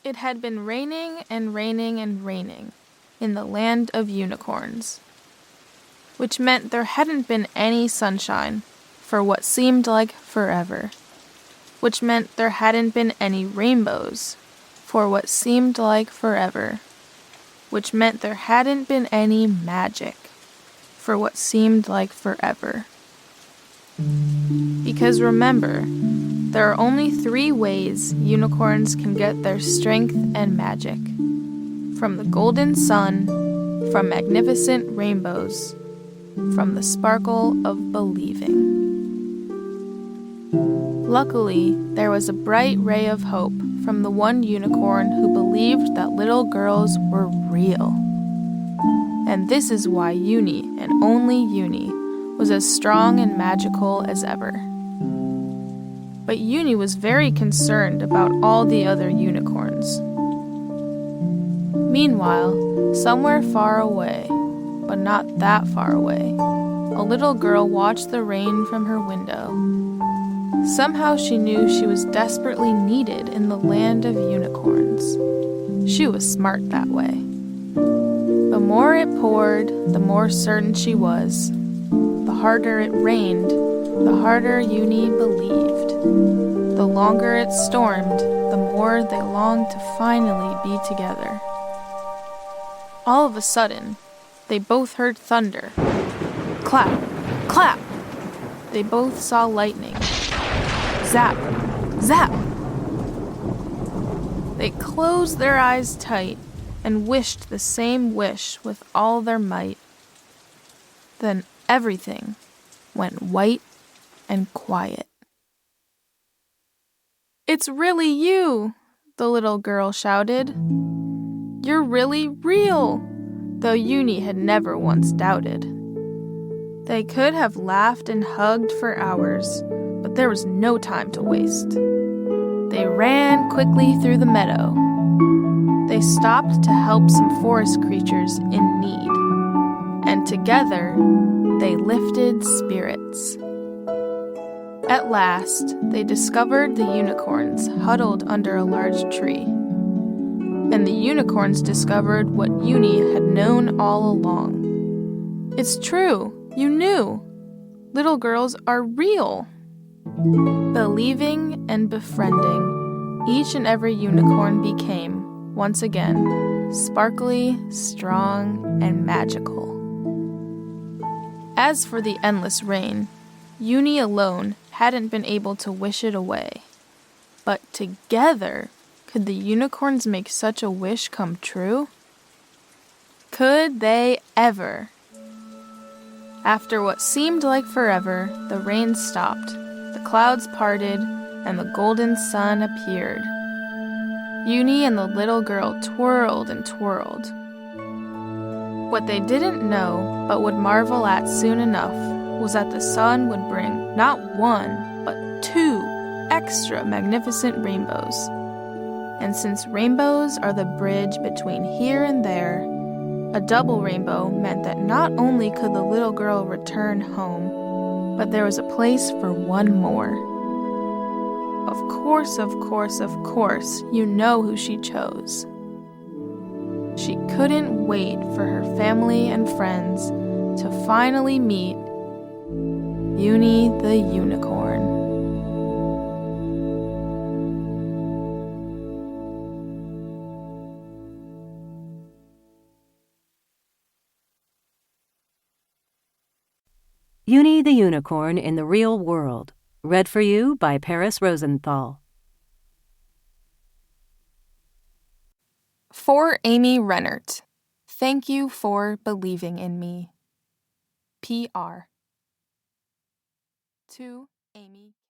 It had been raining and raining and raining in the land of unicorns, which meant there hadn't been any sunshine for what seemed like forever, which meant there hadn't been any rainbows for what seemed like forever, which meant there hadn't been any magic for what seemed like forever. Because remember, there are only 3 ways unicorns can get their strength and magic: from the golden sun, from magnificent rainbows, from the sparkle of believing. Luckily, there was a bright ray of hope from the one unicorn who believed that little girls were real. And this is why Uni, and only Uni, was as strong and magical as ever. But Uni was very concerned about all the other unicorns. Meanwhile, somewhere far away, but not that far away, a little girl watched the rain from her window. Somehow she knew she was desperately needed in the land of unicorns. She was smart that way. The more it poured, the more certain she was. The harder it rained, the harder Uni believed. The longer it stormed, the more they longed to finally be together. All of a sudden, they both heard thunder. Clap, clap! They both saw lightning. Zap, zap! They closed their eyes tight and wished the same wish with all their might. Then everything went white and quiet. "It's really you!" the little girl shouted. "You're really real!" though Uni had never once doubted. They could have laughed and hugged for hours, but there was no time to waste. They ran quickly through the meadow. They stopped to help some forest creatures in need, and together they lifted spirits. At last, they discovered the unicorns huddled under a large tree. And the unicorns discovered what Uni had known all along. It's true, you knew. Little girls are real. Believing and befriending, each and every unicorn became, once again, sparkly, strong, and magical. As for the endless rain, Uni alone hadn't been able to wish it away. But together, could the unicorns make such a wish come true? Could they ever? After what seemed like forever, the rain stopped, the clouds parted, and the golden sun appeared. Uni and the little girl twirled and twirled. What they didn't know, but would marvel at soon enough, was that the sun would bring not 1, but 2 extra magnificent rainbows. And since rainbows are the bridge between here and there, a double rainbow meant that not only could the little girl return home, but there was a place for one more. Of course, you know who she chose. She couldn't wait for her family and friends to finally meet Uni the unicorn. Uni the Unicorn in the Real World. Read for you by Paris Rosenthal. For Amy Rennert, thank you for believing in me. P.R. To Amy.